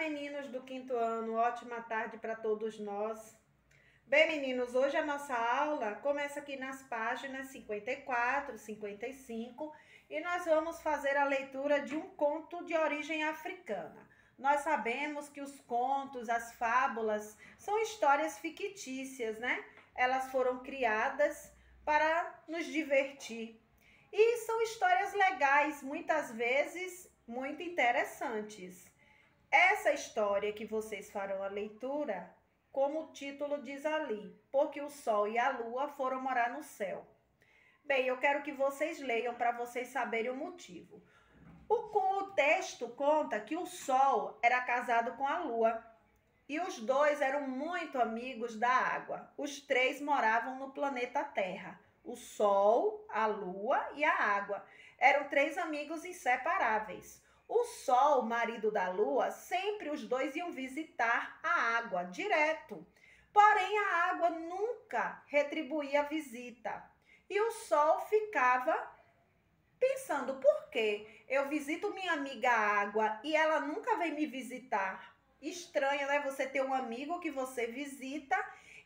meninos do quinto ano, ótima tarde para todos nós. Bem, meninos, hoje a nossa aula começa aqui nas páginas 54, 55 e nós vamos fazer a leitura de um conto de origem africana. Nós sabemos que os contos, as fábulas, são histórias fictícias, né? Elas foram criadas para nos divertir. E são histórias legais, muitas vezes muito interessantes. Essa história que vocês farão a leitura, como o título diz ali, porque o sol e a lua foram morar no céu. Bem, eu quero que vocês leiam para vocês saberem o motivo. O texto conta que o sol era casado com a lua e os dois eram muito amigos da água. Os três moravam no planeta Terra. O sol, a lua e a água. Eram três amigos inseparáveis. O sol, marido da lua, sempre os dois iam visitar a água, direto. Porém, a água nunca retribuía a visita. E o sol ficava pensando, por quê? Eu visito minha amiga água e ela nunca vem me visitar. Estranho, né? Você ter um amigo que você visita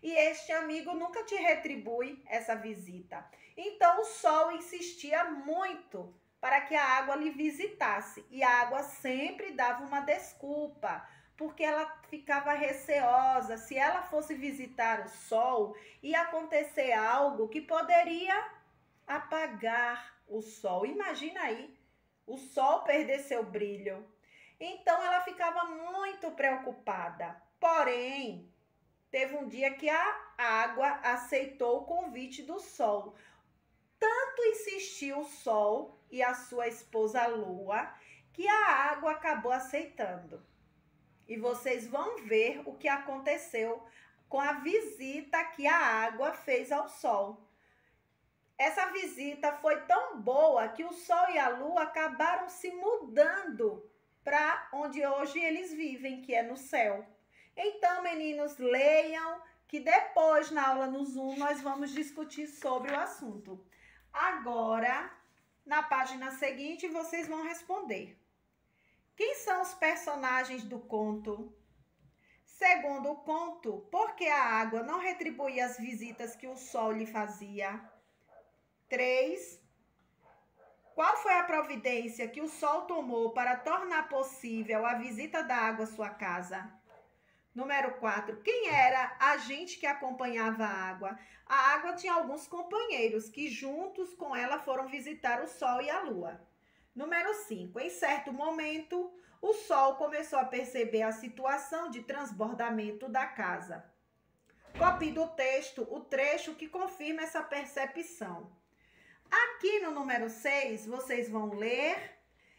e este amigo nunca te retribui essa visita. Então, o sol insistia muito para que a água lhe visitasse. E a água sempre dava uma desculpa, porque ela ficava receosa. Se ela fosse visitar o sol, ia acontecer algo que poderia apagar o sol. Imagina aí, o sol perder seu brilho. Então, ela ficava muito preocupada. Porém, teve um dia que a água aceitou o convite do sol. Tanto insistiu o sol e a sua esposa lua, que a água acabou aceitando. E vocês vão ver o que aconteceu com a visita que a água fez ao sol. Essa visita foi tão boa que o sol e a lua acabaram se mudando para onde hoje eles vivem, que é no céu. Então, meninos, leiam, que depois na aula no Zoom nós vamos discutir sobre o assunto. Agora, na página seguinte, vocês vão responder. Quem são os personagens do conto? Segundo o conto, por que a água não retribuía as visitas que o sol lhe fazia? 3. Qual foi a providência que o sol tomou para tornar possível a visita da água à sua casa? Número 4. Quem era a gente que acompanhava a água? A água tinha alguns companheiros que juntos com ela foram visitar o sol e a lua. Número 5. Em certo momento, o sol começou a perceber a situação de transbordamento da casa. Copie do texto o trecho que confirma essa percepção. Aqui no número 6, vocês vão ler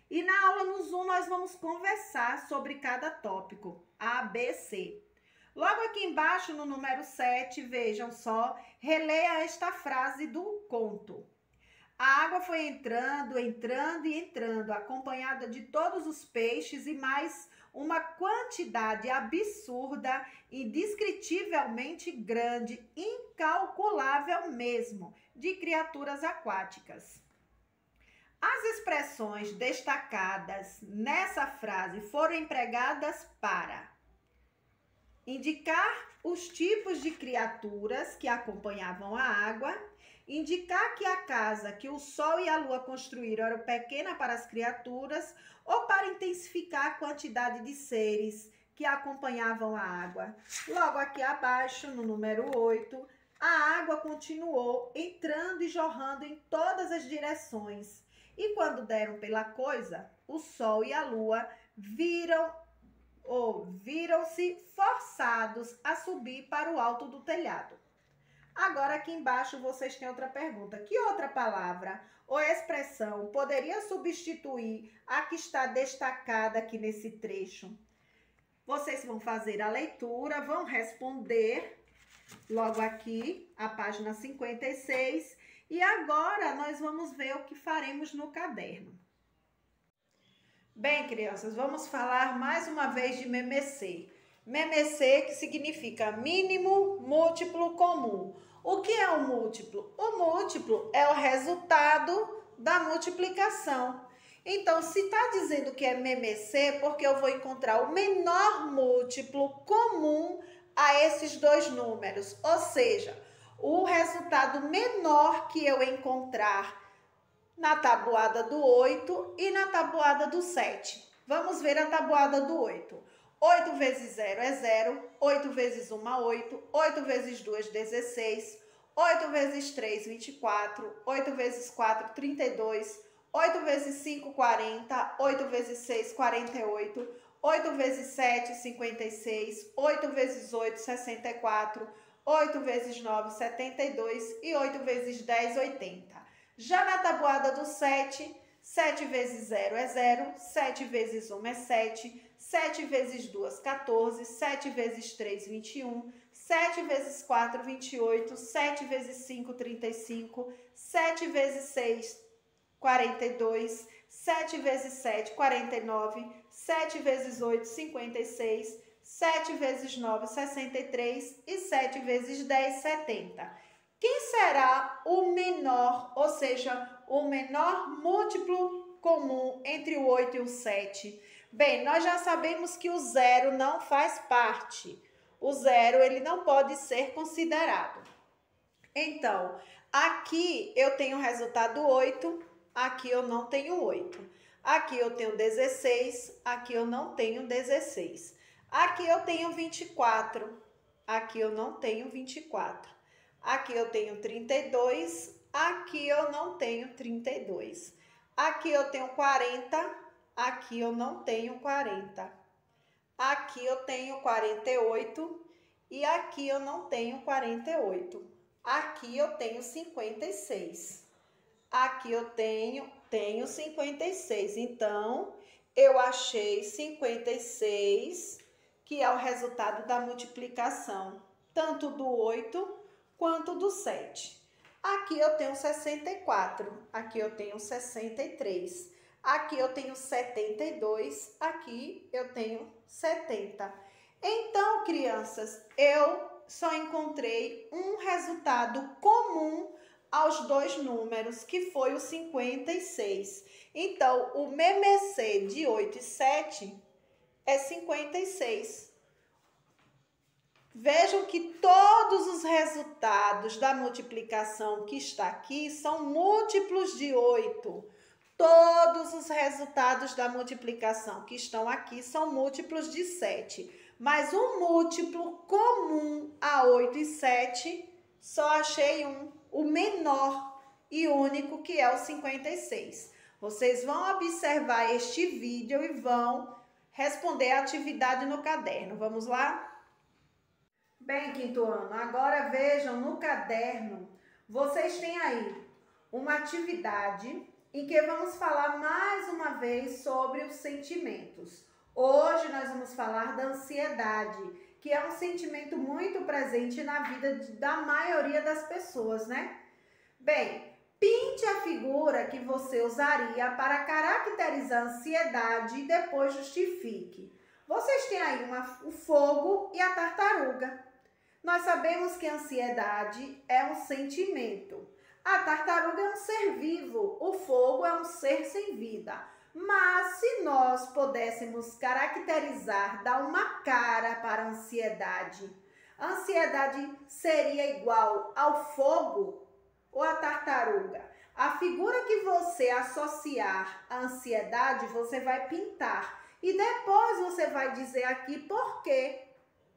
e na aula no Zoom nós vamos conversar sobre cada tópico, A, B, C. Logo aqui embaixo no número 7, vejam só, releia esta frase do conto. A água foi entrando, entrando e entrando, acompanhada de todos os peixes e mais uma quantidade absurda, indescritivelmente grande, incalculável mesmo, de criaturas aquáticas. As expressões destacadas nessa frase foram empregadas para indicar os tipos de criaturas que acompanhavam a água, indicar que a casa que o sol e a lua construíram era pequena para as criaturas ou para intensificar a quantidade de seres que acompanhavam a água. Logo aqui abaixo, no número 8, a água continuou entrando e jorrando em todas as direções. E quando deram pela coisa, o sol e a lua viram-se forçados a subir para o alto do telhado. Agora aqui embaixo vocês têm outra pergunta. Que outra palavra ou expressão poderia substituir a que está destacada aqui nesse trecho? Vocês vão fazer a leitura, vão responder logo aqui, a página 56. E agora nós vamos ver o que faremos no caderno. Bem, crianças, vamos falar mais uma vez de MMC. MMC, que significa mínimo múltiplo comum. O que é o múltiplo? O múltiplo é o resultado da multiplicação. Então, se está dizendo que é MMC, porque eu vou encontrar o menor múltiplo comum a esses dois números. Ou seja, o resultado menor que eu encontrar na tabuada do 8 e na tabuada do 7. Vamos ver a tabuada do 8. 8 vezes 0 é 0, 8 vezes 1 é 8, 8 vezes 2, 16, 8 vezes 3, 24, 8 vezes 4, 32, 8 vezes 5, 40, 8 vezes 6, 48, 8 vezes 7, 56, 8 vezes 8, 64, 8 vezes 9, 72 e 8 vezes 10, 80. Já na tabuada do 7, 7 vezes 0 é 0, 7 vezes 1 é 7, 7 vezes 2, 14, 7 vezes 3, 21, 7 vezes 4, 28, 7 vezes 5, 35, 7 vezes 6, 42, 7 vezes 7, 49, 7 vezes 8, 56, 7 vezes 9, 63 e 7 vezes 10, 70. Quem será o menor, ou seja, o menor múltiplo comum entre o 8 e o 7? Bem, nós já sabemos que o zero não faz parte. O zero, ele não pode ser considerado. Então, aqui eu tenho o resultado 8, aqui eu não tenho 8. Aqui eu tenho 16, aqui eu não tenho 16. Aqui eu tenho 24, aqui eu não tenho 24. Aqui eu tenho 32, aqui eu não tenho 32. Aqui eu tenho 40, aqui eu não tenho 40. Aqui eu tenho 48 e aqui eu não tenho 48. Aqui eu tenho 56. Aqui eu tenho 56. Então, eu achei 56, que é o resultado da multiplicação, tanto do 8 quanto do 7. Aqui eu tenho 64, aqui eu tenho 63, aqui eu tenho 72, aqui eu tenho 70. Então, crianças, eu só encontrei um resultado comum aos dois números, que foi o 56. Então, o MMC de 8 e 7 é 56. Vejam que todos os resultados da multiplicação que está aqui são múltiplos de 8. Todos os resultados da multiplicação que estão aqui são múltiplos de 7. Mas o múltiplo comum a 8 e 7, só achei um, o menor e único, que é o 56. Vocês vão observar este vídeo e vão responder a atividade no caderno. Vamos lá? Bem, quinto ano, agora vejam no caderno, vocês têm aí uma atividade em que vamos falar mais uma vez sobre os sentimentos. Hoje nós vamos falar da ansiedade, que é um sentimento muito presente na vida da maioria das pessoas, né? Bem, pinte a figura que você usaria para caracterizar a ansiedade e depois justifique. Vocês têm aí o fogo e a tartaruga. Nós sabemos que a ansiedade é um sentimento. A tartaruga é um ser vivo, o fogo é um ser sem vida. Mas se nós pudéssemos caracterizar, dar uma cara para a ansiedade seria igual ao fogo ou à tartaruga? A figura que você associar à ansiedade, você vai pintar. E depois você vai dizer aqui por quê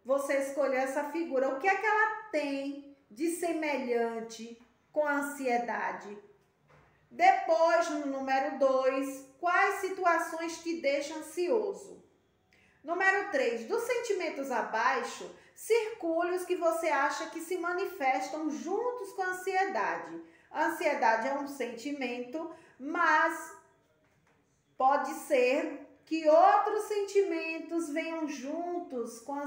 você escolheu essa figura. O que é que ela tem de semelhante com a ansiedade? Depois, no número 2, quais situações te deixam ansioso? Número 3, dos sentimentos abaixo, circule os que você acha que se manifestam juntos com a ansiedade. A ansiedade é um sentimento, mas pode ser que outros sentimentos venham juntos com a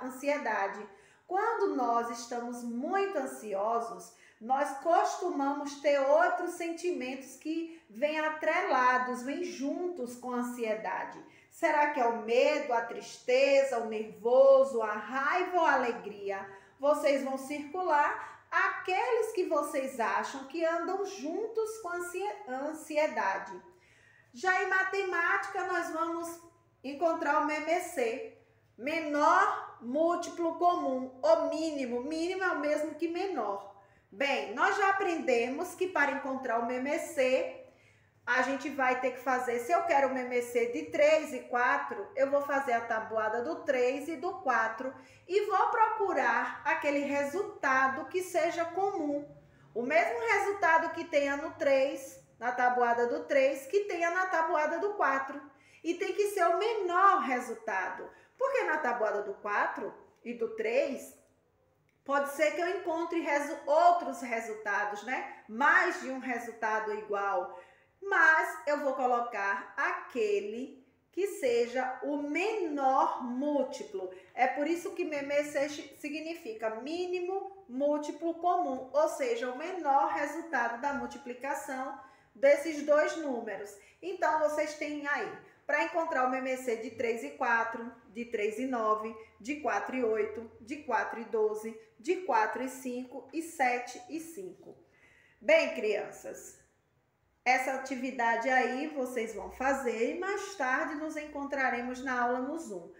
ansiedade. Quando nós estamos muito ansiosos, nós costumamos ter outros sentimentos que vêm atrelados, vêm juntos com a ansiedade. Será que é o medo, a tristeza, o nervoso, a raiva ou a alegria? Vocês vão circular aqueles que vocês acham que andam juntos com a ansiedade. Já em matemática, nós vamos encontrar o MMC, menor múltiplo comum, ou mínimo. Mínimo é o mesmo que menor. Bem, nós já aprendemos que para encontrar o MMC, a gente vai ter que fazer, se eu quero o MMC de 3 e 4, eu vou fazer a tabuada do 3 e do 4 e vou procurar aquele resultado que seja comum. O mesmo resultado que tenha no 3, na tabuada do 3, que tenha na tabuada do 4. E tem que ser o menor resultado, porque na tabuada do 4 e do 3, pode ser que eu encontre outros resultados, né? Mais de um resultado igual. Mas eu vou colocar aquele que seja o menor múltiplo. É por isso que MMC significa mínimo múltiplo comum, ou seja, o menor resultado da multiplicação desses dois números. Então, vocês têm aí, para encontrar o MMC de 3 e 4, de 3 e 9, de 4 e 8, de 4 e 12, de 4 e 5 e 7 e 5. Bem, crianças, essa atividade aí vocês vão fazer e mais tarde nos encontraremos na aula no Zoom.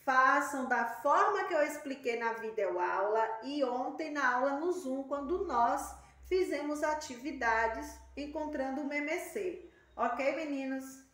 Façam da forma que eu expliquei na videoaula e ontem na aula no Zoom, quando nós fizemos atividades encontrando o MMC. Ok, meninos?